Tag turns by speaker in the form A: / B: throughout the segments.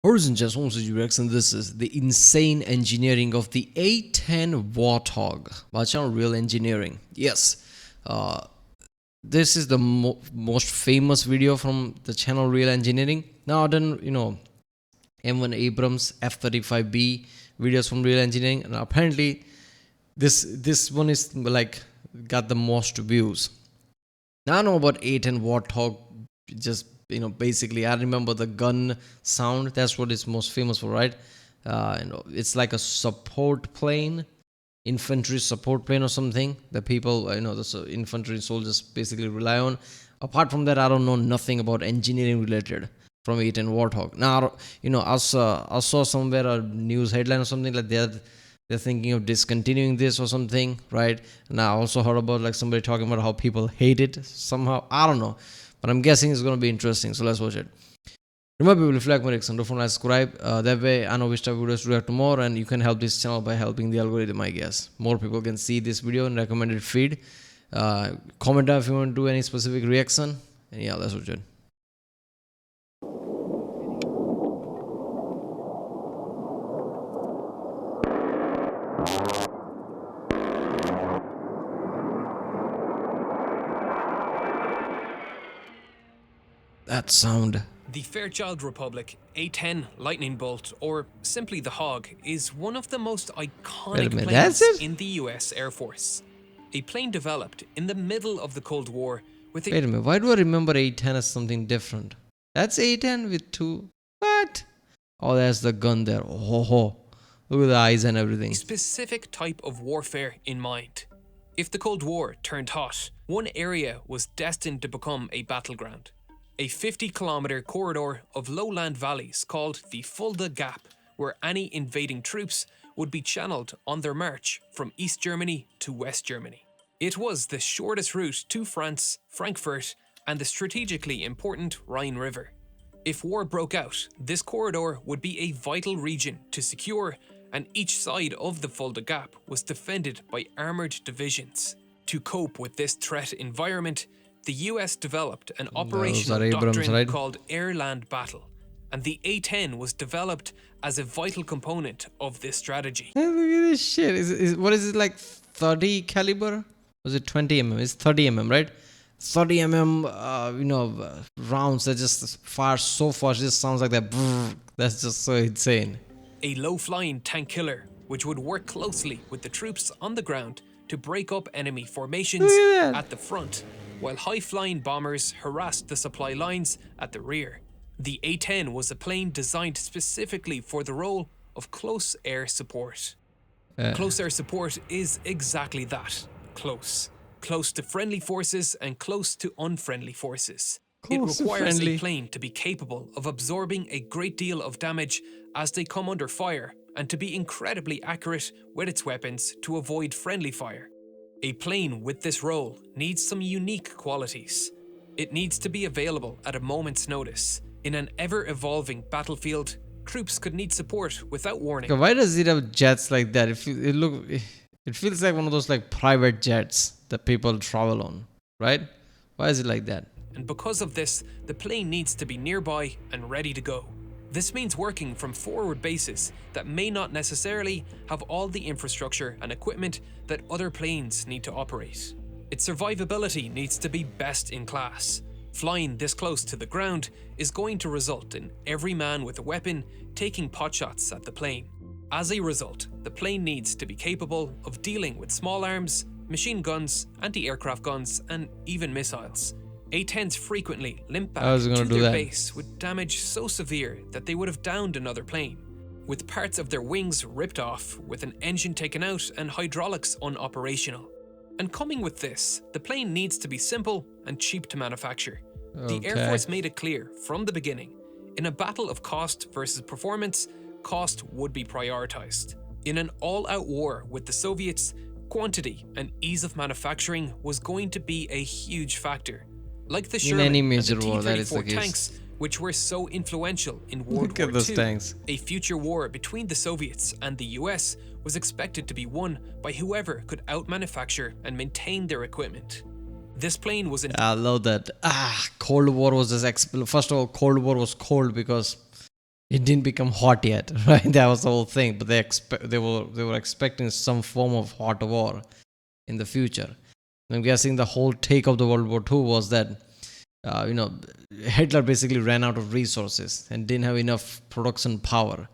A: Horizon just wants to Rex, and this is the insane engineering of the A-10 Warthog by channel Real Engineering. Yes, this is the most famous video from the channel Real Engineering. Now then, M1 Abrams F-35B videos from Real Engineering, and apparently this one is like got the most views. Now I know about A-10 Warthog, just basically I remember the gun sound. That's what it's most famous for, right? It's like a support plane, infantry support plane or something that people, the infantry soldiers basically rely on. Apart from that, I don't know nothing about engineering related from A-10 Warthog. Now, I saw somewhere a news headline or something like they're thinking of discontinuing this or something, right? And I also heard about like somebody talking about how people hate it somehow. I don't know, but I'm guessing it's going to be interesting. So let's watch it. Remember, if you like my reaction, don't forget to subscribe. That way, I know which type of videos to react to more, and you can help this channel by helping the algorithm, I guess. More people can see this video in recommended feed. Comment down if you want to do any specific reaction. And yeah, let's watch it. That sound.
B: The Fairchild Republic A-10 Lightning Bolt, or simply the Hog, is one of the most iconic planes in the US Air Force. A plane developed in the middle of the Cold War with
A: Wait a minute, why do I remember A-10 as something different? That's A-10 with two... What? Oh, there's the gun there. Oh, look at the eyes and everything.
B: A specific type of warfare in mind. If the Cold War turned hot, one area was destined to become a battleground. A 50-kilometer corridor of lowland valleys called the Fulda Gap, where any invading troops would be channeled on their march from East Germany to West Germany. It was the shortest route to France, Frankfurt, and the strategically important Rhine River. If war broke out, this corridor would be a vital region to secure, and each side of the Fulda Gap was defended by armoured divisions. To cope with this threat environment, the US developed an operational doctrine called Air-Land Battle, and the A-10 was developed as a vital component of this strategy.
A: Hey, look at this shit. What is it, like 30 caliber? Was it 20 mm? It's 30 mm, right? 30 mm, rounds that just fire so fast. It just sounds like that. That's just so insane.
B: A low-flying tank killer, which would work closely with the troops on the ground to break up enemy formations at the front, while high-flying bombers harassed the supply lines at the rear. The A-10 was a plane designed specifically for the role of close air support. Close air support is exactly that, close. Close to friendly forces and close to unfriendly forces. It requires a plane to be capable of absorbing a great deal of damage as they come under fire, and to be incredibly accurate with its weapons to avoid friendly fire. A plane with this role needs some unique qualities. It needs to be available at a moment's notice. In an ever-evolving battlefield, troops could need support without warning.
A: Why does it have jets like that? It feels like one of those like private jets that people travel on, right? Why is it like that?
B: And because of this, the plane needs to be nearby and ready to go. This means working from forward bases that may not necessarily have all the infrastructure and equipment that other planes need to operate. Its survivability needs to be best in class. Flying this close to the ground is going to result in every man with a weapon taking potshots at the plane. As a result, the plane needs to be capable of dealing with small arms, machine guns, anti-aircraft guns, and even missiles. A-10s frequently limp back to their base with damage so severe that they would have downed another plane, with parts of their wings ripped off, with an engine taken out and hydraulics unoperational. And coming with this, the plane needs to be simple and cheap to manufacture. The Air Force made it clear from the beginning, in a battle of cost versus performance, cost would be prioritized. In an all-out war with the Soviets, quantity and ease of manufacturing was going to be a huge factor. Like the Sherman and the T-34 tanks, which were so influential in World War II, a future war between the Soviets and the US was expected to be won by whoever could out-manufacture and maintain their equipment. This plane was in...
A: I love that. Cold War was just... First of all, Cold War was cold because it didn't become hot yet, right? That was the whole thing. But they were expecting some form of hot war in the future. I'm guessing the whole take of the World War II was that Hitler basically ran out of resources and didn't have enough production power.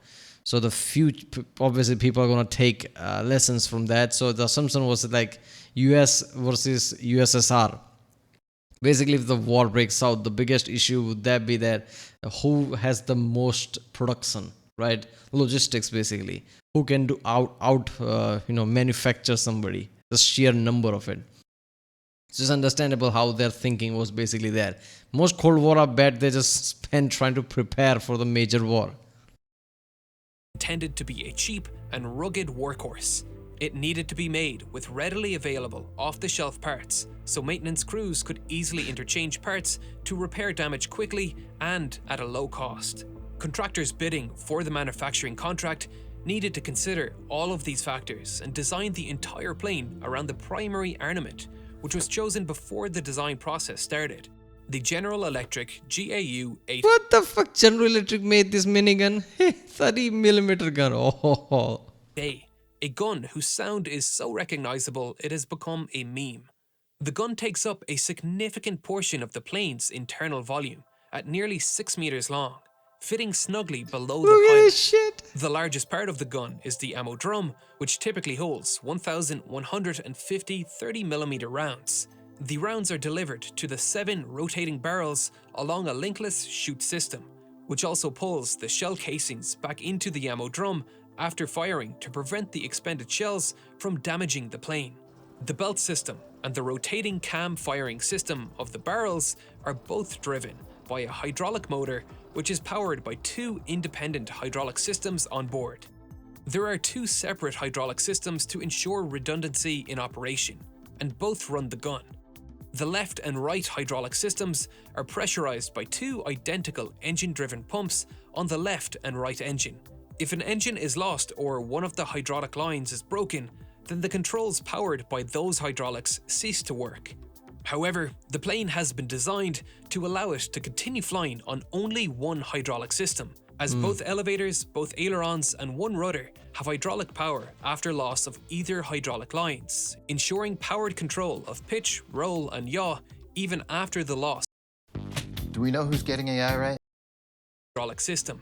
A: So the future, obviously, people are going to take lessons from that. So the assumption was like US versus USSR. Basically, if the war breaks out, the biggest issue would that be that who has the most production, right? Logistics, basically, who can do manufacture somebody, the sheer number of it. It's just understandable how their thinking was basically there. Most Cold War, I bet they just spent trying to prepare for the major war.
B: Intended to be a cheap and rugged workhorse. It needed to be made with readily available off-the-shelf parts, so maintenance crews could easily interchange parts to repair damage quickly and at a low cost. Contractors bidding for the manufacturing contract needed to consider all of these factors and design the entire plane around the primary armament, which was chosen before the design process started. The General Electric GAU-8.
A: What the fuck? General Electric made this minigun? 30mm gun. Oh.
B: A gun whose sound is so recognizable it has become a meme. The gun takes up a significant portion of the plane's internal volume, at nearly 6 meters long, fitting snugly below the pilot.
A: Shit.
B: The largest part of the gun is the ammo drum, which typically holds 1,150 30mm rounds. The rounds are delivered to the 7 rotating barrels along a linkless chute system, which also pulls the shell casings back into the ammo drum after firing to prevent the expended shells from damaging the plane. The belt system and the rotating cam firing system of the barrels are both driven by a hydraulic motor which is powered by 2 independent hydraulic systems on board. There are 2 separate hydraulic systems to ensure redundancy in operation, and both run the gun. The left and right hydraulic systems are pressurized by 2 identical engine-driven pumps on the left and right engine. If an engine is lost or one of the hydraulic lines is broken, then the controls powered by those hydraulics cease to work. However, the plane has been designed to allow it to continue flying on only one hydraulic system, as both elevators, both ailerons, and one rudder have hydraulic power after loss of either hydraulic lines, ensuring powered control of pitch, roll, and yaw even after the loss.
C: Do we know who's getting a IRA?
B: Hydraulic system.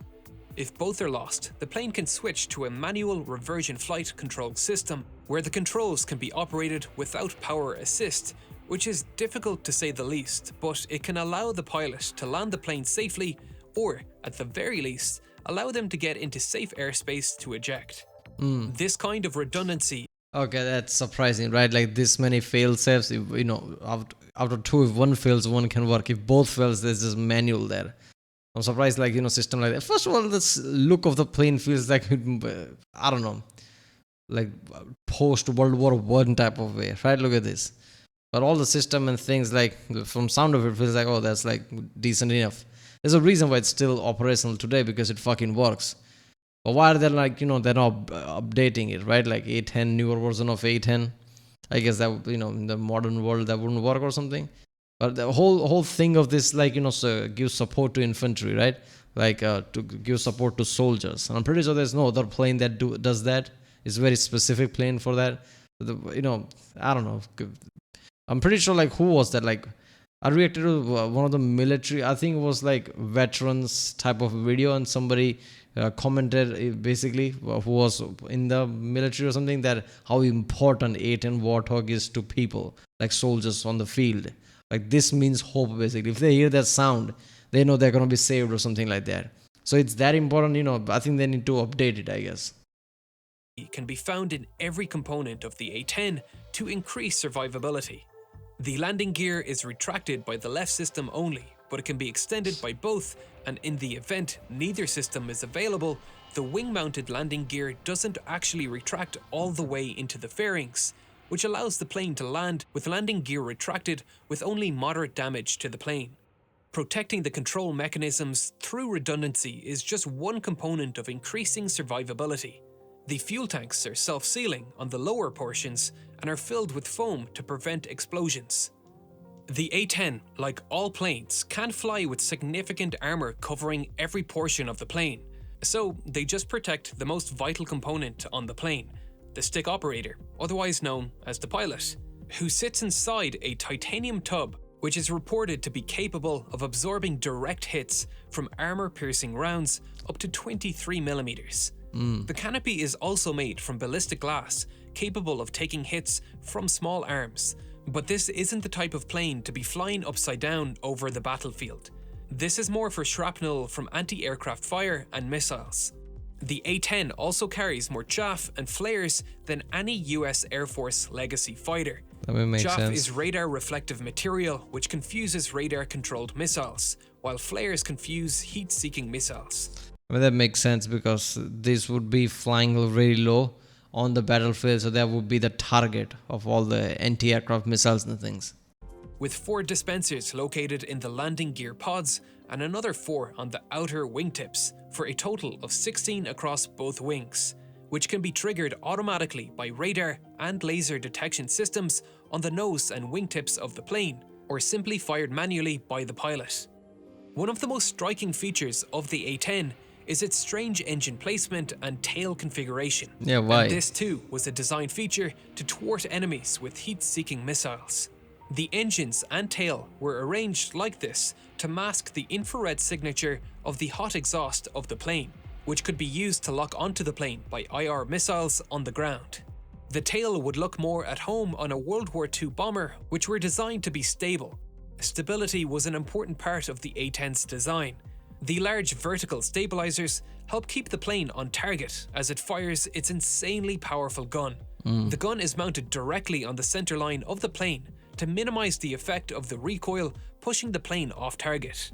B: If both are lost, the plane can switch to a manual reversion flight control system where the controls can be operated without power assist, which is difficult to say the least, but it can allow the pilot to land the plane safely or, at the very least, allow them to get into safe airspace to eject. This kind of redundancy.
A: Okay, that's surprising, right? Like this many fail safes, out of 2, if one fails, one can work. If both fails, there's just manual there. I'm surprised, system like that. First of all, this look of the plane feels like, I don't know, like post World War I type of way, right? Look at this. But all the system and things, like from sound of it, feels like, oh, that's like decent enough. There's a reason why it's still operational today, because it fucking works. But why are they they're not updating it, right? Like A-10, newer version of A-10. I guess that, in the modern world that wouldn't work or something. But the whole thing of this, so give support to infantry, right? To give support to soldiers. And I'm pretty sure there's no other plane that does that. It's a very specific plane for that. I don't know. I'm pretty sure, who was that? I reacted to one of the military, I think it was veterans type of video, and somebody commented basically, who was in the military or something, that how important A-10 Warthog is to people, like soldiers on the field. This means hope, basically. If they hear that sound, they know they're going to be saved or something like that. So it's that important, I think they need to update it, I guess.
B: Can be found in every component of the A-10 to increase survivability. The landing gear is retracted by the left system only, but it can be extended by both, and in the event neither system is available, the wing-mounted landing gear doesn't actually retract all the way into the fairings, which allows the plane to land with landing gear retracted with only moderate damage to the plane. Protecting the control mechanisms through redundancy is just one component of increasing survivability. The fuel tanks are self-sealing on the lower portions and are filled with foam to prevent explosions. The A-10, like all planes, can fly with significant armor covering every portion of the plane, So they just protect the most vital component on the plane, the stick operator, otherwise known as the pilot, who sits inside a titanium tub which is reported to be capable of absorbing direct hits from armor-piercing rounds up to 23mm. The canopy is also made from ballistic glass, capable of taking hits from small arms. But this isn't the type of plane to be flying upside down over the battlefield. This is more for shrapnel from anti-aircraft fire and missiles. The A-10 also carries more chaff and flares than any US Air Force legacy fighter.
A: That would make
B: Chaff
A: sense.
B: is radar reflective material which confuses radar-controlled missiles, while flares confuse heat-seeking missiles.
A: I mean, that makes sense because this would be flying very low on the battlefield, so that would be the target of all the anti-aircraft missiles and things.
B: With 4 dispensers located in the landing gear pods and another 4 on the outer wingtips, for a total of 16 across both wings, which can be triggered automatically by radar and laser detection systems on the nose and wingtips of the plane, or simply fired manually by the pilot. One of the most striking features of the A-10 is its strange engine placement and tail configuration.
A: Yeah, why?
B: And this too was a design feature to thwart enemies with heat-seeking missiles. The engines and tail were arranged like this to mask the infrared signature of the hot exhaust of the plane, which could be used to lock onto the plane by IR missiles on the ground. The tail would look more at home on a World War II bomber, which were designed to be stable. Stability was an important part of the A-10's design. The large vertical stabilizers help keep the plane on target as it fires its insanely powerful gun. The gun is mounted directly on the center line of the plane to minimize the effect of the recoil pushing the plane off target.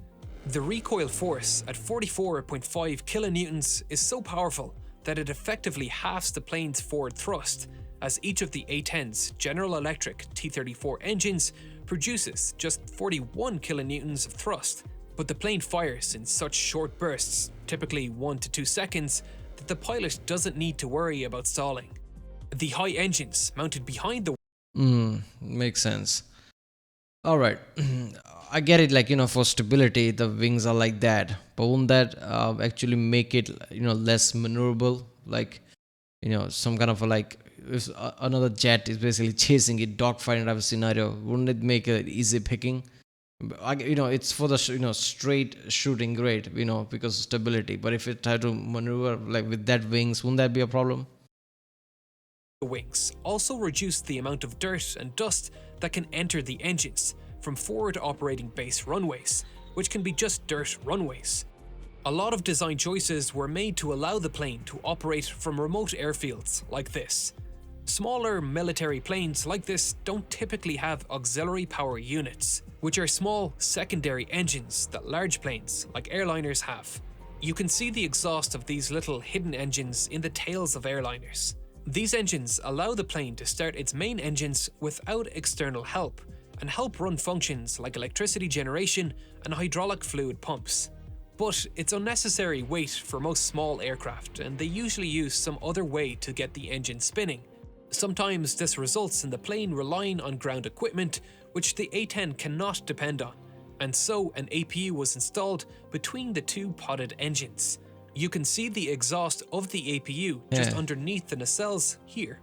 B: The recoil force at 44.5 kilonewtons is so powerful that it effectively halves the plane's forward thrust, as each of the A-10's General Electric T-34 engines produces just 41 kilonewtons of thrust. But the plane fires in such short bursts, typically 1 to 2 seconds, that the pilot doesn't need to worry about stalling. The high engines mounted behind the
A: Makes sense. All right. I get it, like, for stability, the wings are like that. But won't that actually make it, less maneuverable? Like, some kind of if another jet is basically chasing it, dogfighting type of scenario, wouldn't it make it easy picking? It's for the, straight shooting, great, because of stability. But if it try to maneuver, like, with that wings, wouldn't that be a problem?
B: wings also reduce the amount of dirt and dust that can enter the engines from forward operating base runways, which can be just dirt runways. A lot of design choices were made to allow the plane to operate from remote airfields like this. Smaller military planes like this don't typically have auxiliary power units, which are small secondary engines that large planes like airliners have. You can see the exhaust of these little hidden engines in the tails of airliners. These engines allow the plane to start its main engines without external help and help run functions like electricity generation and hydraulic fluid pumps. But it's unnecessary weight for most small aircraft, and they usually use some other way to get the engine spinning. Sometimes this results in the plane relying on ground equipment, which the A-10 cannot depend on, and so an APU was installed between the two podded engines. You can see the exhaust of the APU just underneath the nacelles here.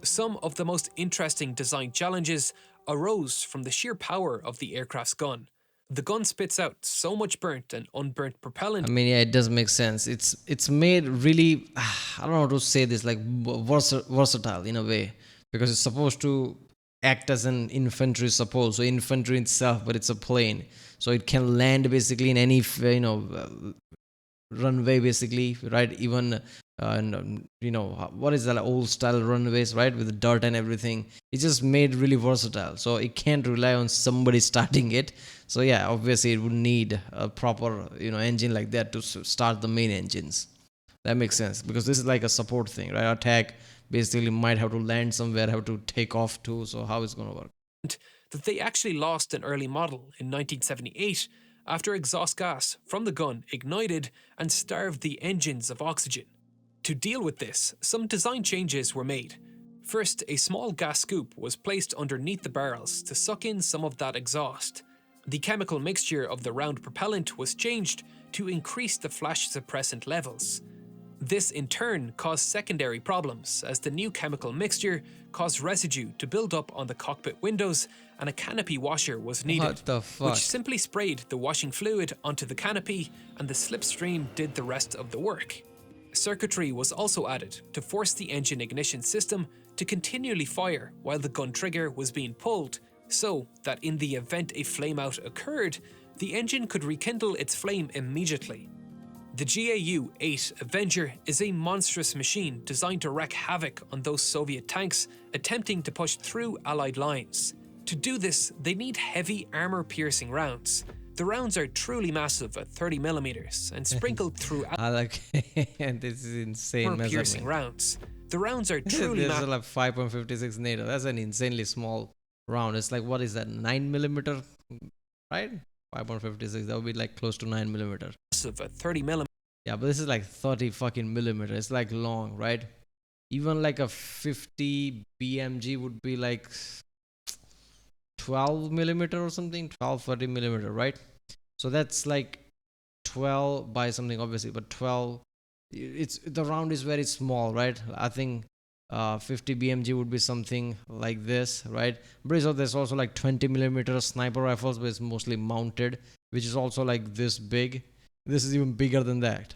B: Some of the most interesting design challenges arose from the sheer power of the aircraft's gun. The gun spits out so much burnt and unburnt propellant.
A: I mean, yeah, it does make sense. It's made really, I don't know how to say this, like versatile in a way, because it's supposed to act as an infantry support. So infantry itself, but it's a plane, so it can land basically in any runway basically, right? Even what is that, like, old style runways, right, with the dirt and everything. It's just made really versatile, so it can't rely on somebody starting it. So yeah, obviously it would need a proper engine like that to start the main engines. That makes sense, because this is like a support thing, right? Attack basically might have to land somewhere, have to take off too, so how it's going to work?
B: That they actually lost an early model in 1978 after exhaust gas from the gun ignited and starved the engines of oxygen. To deal with this, some design changes were made. First, a small gas scoop was placed underneath the barrels to suck in some of that exhaust. The chemical mixture of the round propellant was changed to increase the flash suppressant levels. This in turn caused secondary problems, as the new chemical mixture caused residue to build up on the cockpit windows, and a canopy washer was needed,
A: What the fuck?
B: which simply sprayed the washing fluid onto the canopy, and the slipstream did the rest of the work. Circuitry was also added to force the engine ignition system to continually fire while the gun trigger was being pulled, so that in the event a flameout occurred, the engine could rekindle its flame immediately. The GAU-8 Avenger is a monstrous machine designed to wreak havoc on those Soviet tanks attempting to push through Allied lines. To do this, they need heavy armor-piercing rounds. The rounds are truly massive at 30mm and sprinkled throughout
A: I like this is insane
B: armor-piercing
A: measurement.
B: rounds. The rounds are truly
A: This is
B: massive.
A: like 5.56 NATO. That's an insanely small round. It's like, what is that, 9mm, right? 5.56. That would be like close to 9mm.
B: At 30mm.
A: Yeah, but this is like 30 fucking millimeter. It's like long, right? Even like a 50 BMG would be like 12mm or something, 30mm, right? So that's like 12 by something, obviously, but 12. It's the round is very small, right? I think 50 BMG would be something like this, right? But so there's also like 20mm sniper rifles, but it's mostly mounted, which is also like this big. This is even bigger than that.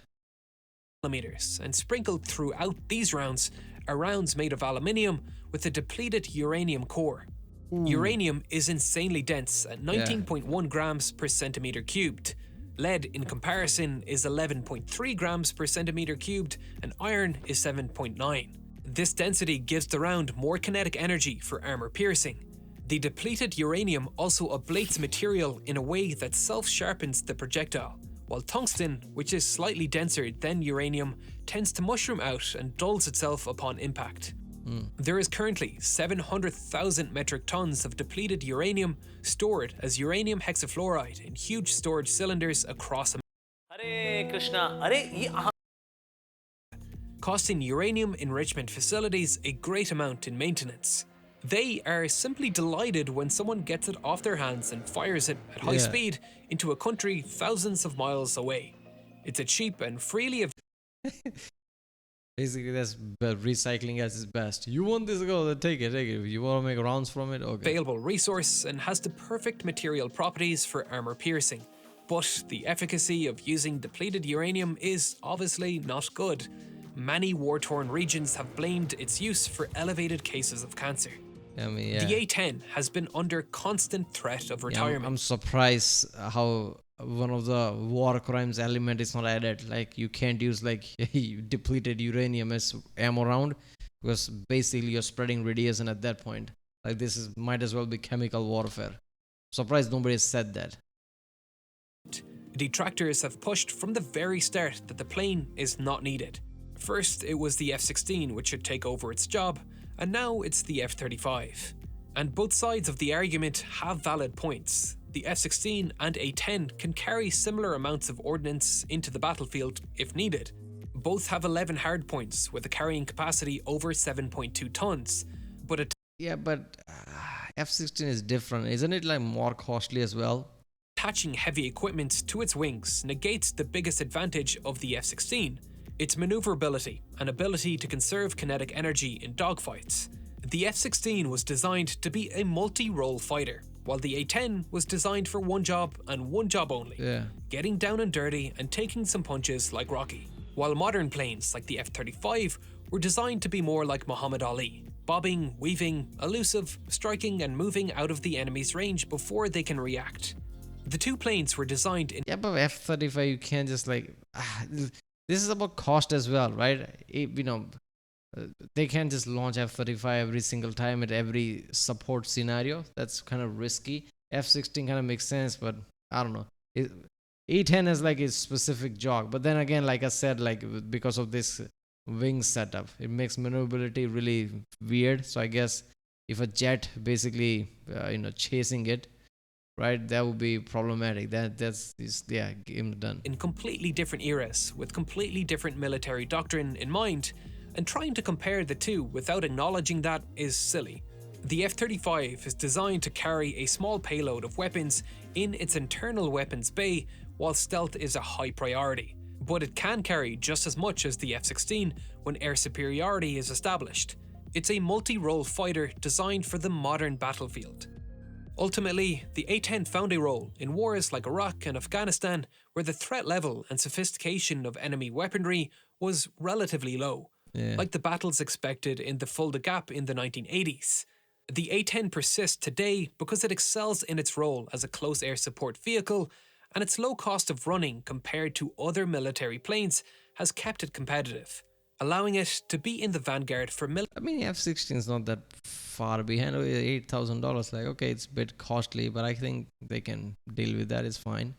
B: And sprinkled throughout these rounds are rounds made of aluminium with a depleted uranium core. Uranium is insanely dense at 19.1 grams per centimeter cubed. Lead, in comparison, is 11.3 grams per centimeter cubed, and iron is 7.9. This density gives the round more kinetic energy for armor piercing. The depleted uranium also ablates material in a way that self-sharpens the projectile, while tungsten, which is slightly denser than uranium, tends to mushroom out and dulls itself upon impact. There is currently 700,000 metric tons of depleted uranium stored as uranium hexafluoride in huge storage cylinders across
D: Hare Krishna. Hare
B: costing uranium enrichment facilities a great amount in maintenance. They are simply delighted when someone gets it off their hands and fires it at high speed into a country thousands of miles away. It's a cheap and freely
A: Basically, that's recycling at its best. You want this? Go, take it, take it. You want to make rounds from it? Okay.
B: available resource and has the perfect material properties for armor piercing. But the efficacy of using depleted uranium is obviously not good. Many war-torn regions have blamed its use for elevated cases of cancer.
A: I mean, yeah.
B: The A-10 has been under constant threat of
A: Yeah,
B: retirement.
A: I'm surprised how one of the war crimes element is not added. Like, you can't use like depleted uranium as ammo round, because basically you're spreading radiation at that point. Like, this is might as well be chemical warfare. Surprised nobody said that.
B: Detractors have pushed from the very start that the plane is not needed. First, it was the F-16 which should take over its job, and now it's the F-35. And both sides of the argument have valid points. The F-16 and A-10 can carry similar amounts of ordnance into the battlefield if needed. Both have 11 hardpoints with a carrying capacity over 7.2 tons, but
A: Yeah, but F-16 is different. Isn't it like more costly as well?
B: attaching heavy equipment to its wings negates the biggest advantage of the F-16, its maneuverability and ability to conserve kinetic energy in dogfights. The F-16 was designed to be a multi-role fighter, while the A-10 was designed for one job and one job only, getting down and dirty and taking some punches like Rocky. While modern planes like the F-35 were designed to be more like Muhammad Ali, bobbing, weaving, elusive, striking and moving out of the enemy's range before they can react. The two planes were designed in
A: Yeah, but F-35, you can't just like... this is about cost as well, right? They can't just launch F-35 every single time at every support scenario. That's kind of risky. F-16 kind of makes sense, but I don't know. A-10 has like a specific job, but then again, like I said, like because of this wing setup, it makes maneuverability really weird. So I guess if a jet basically chasing it, right, that would be problematic. That's game done.
B: In completely different eras with completely different military doctrine in mind, and trying to compare the two without acknowledging that is silly. The F-35 is designed to carry a small payload of weapons in its internal weapons bay, while stealth is a high priority. But it can carry just as much as the F-16 when air superiority is established. It's a multi-role fighter designed for the modern battlefield. Ultimately, the A-10 found a role in wars like Iraq and Afghanistan, where the threat level and sophistication of enemy weaponry was relatively low, like the battles expected in the Fulda Gap in the 1980s. The A-10 persists today because it excels in its role as a close air support vehicle, and its low cost of running compared to other military planes has kept it competitive, allowing it to be in the vanguard for
A: I mean, F-16 is not that far behind. $8,000. Like, okay, it's a bit costly, but I think they can deal with that. It's fine.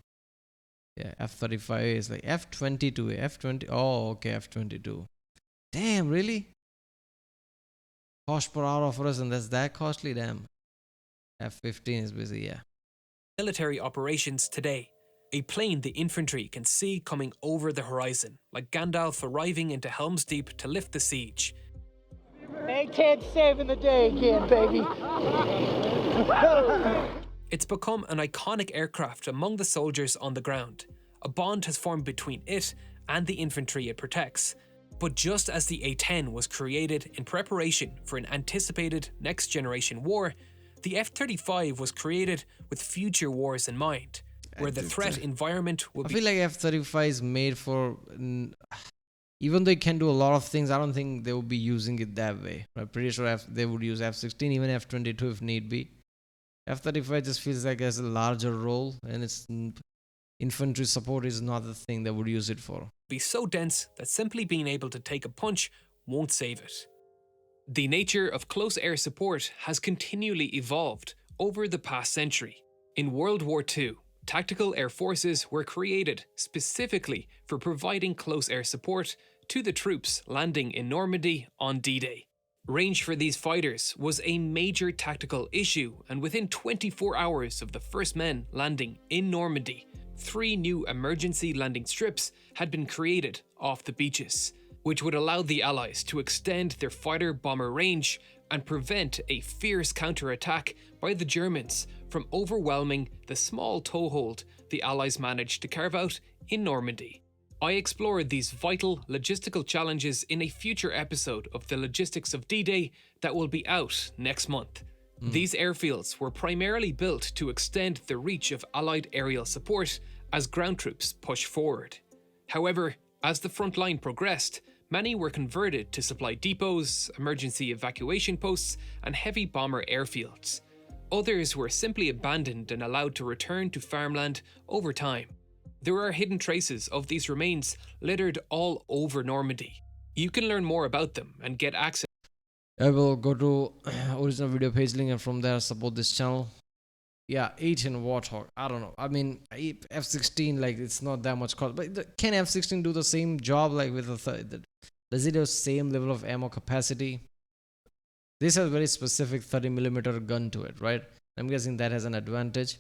A: Yeah, F-35 is like F-22. F-20. Oh, okay, F-22. Damn, really? Cost per hour for us, and that's that costly? Damn. F-15 is busy, yeah.
B: military operations today. A plane the infantry can see coming over the horizon, like Gandalf arriving into Helm's Deep to lift the siege.
E: A-10 saving the day again, baby.
B: It's become an iconic aircraft among the soldiers on the ground. A bond has formed between it and the infantry it protects. But just as the A-10 was created in preparation for an anticipated next-generation war, the F-35 was created with future wars in mind, where the threat environment will
A: I
B: be...
A: feel like F-35 is made for... Even though it can do a lot of things, I don't think they would be using it that way. I'm pretty sure they would use F-16, even F-22 if need be. F-35 just feels like it has a larger role, and its infantry support is not the thing they would use it for.
B: be so dense that simply being able to take a punch won't save it. The nature of close air support has continually evolved over the past century. In World War II, tactical air forces were created specifically for providing close air support to the troops landing in Normandy on D-Day. Range for these fighters was a major tactical issue, and within 24 hours of the first men landing in Normandy, 3 new emergency landing strips had been created off the beaches, which would allow the Allies to extend their fighter-bomber range and prevent a fierce counterattack by the Germans from overwhelming the small toehold the Allies managed to carve out in Normandy. I explored these vital logistical challenges in a future episode of The Logistics of D-Day that will be out next month. These airfields were primarily built to extend the reach of Allied aerial support as ground troops pushed forward. However, as the front line progressed, many were converted to supply depots, emergency evacuation posts, and heavy bomber airfields. Others were simply abandoned and allowed to return to farmland over time. There are hidden traces of these remains littered all over Normandy. You can learn more about them and get access.
A: I will go to original video page link and from there support this channel. Yeah, A-10 Warthog. I don't know. I mean, F-16, like, it's not that much cost. But can F-16 do the same job, like, with does it have same level of ammo capacity? This has very specific 30mm gun to it, right? I'm guessing that has an advantage.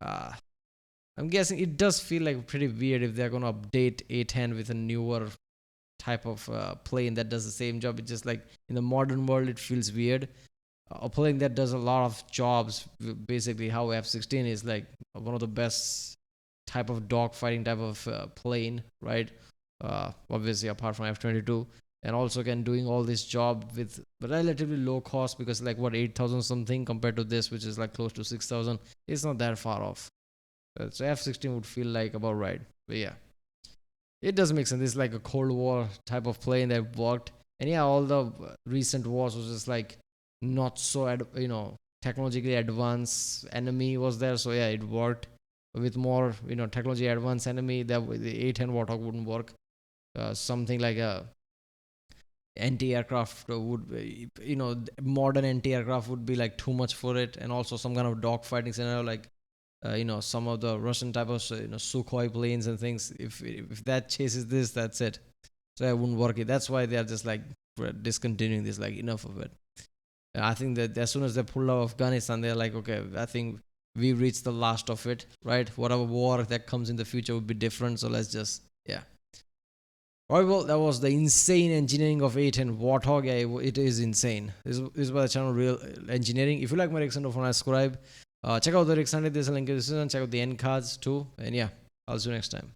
A: I'm guessing it does feel like pretty weird if they're going to update A-10 with a newer type of plane that does the same job. It's just like in the modern world, it feels weird. A plane that does a lot of jobs, basically how F-16 is like one of the best type of dogfighting type of plane, right? Obviously apart from F-22, and also can doing all this job with relatively low cost, because like what, 8,000 something compared to this, which is like close to 6,000. It's not that far off. So F-16 would feel like about right. But yeah, it does make sense. It's like a Cold War type of plane that worked. And yeah, all the recent wars was just like not so technologically advanced enemy was there. So yeah, it worked. With more technology advanced enemy, that the A-10 Warthog wouldn't work. Something like a anti-aircraft would be, modern anti-aircraft would be like too much for it. And also some kind of dogfighting scenario, like some of the Russian type of Sukhoi planes and things. If that chases this, that's it. So it wouldn't work. That's why they are just like discontinuing this. Like, enough of it. I think that as soon as they pulled out of Afghanistan, they're like, okay, I think we reached the last of it, right? Whatever war that comes in the future would be different. So let's just, yeah. Alright, well, that was the insane engineering of A-10 Warthog. Yeah, it is insane. This is by the channel Real Engineering. If you like my reaction, don't forget to subscribe. Check out the reaction. There's a link in the description. Check out the end cards too. And yeah, I'll see you next time.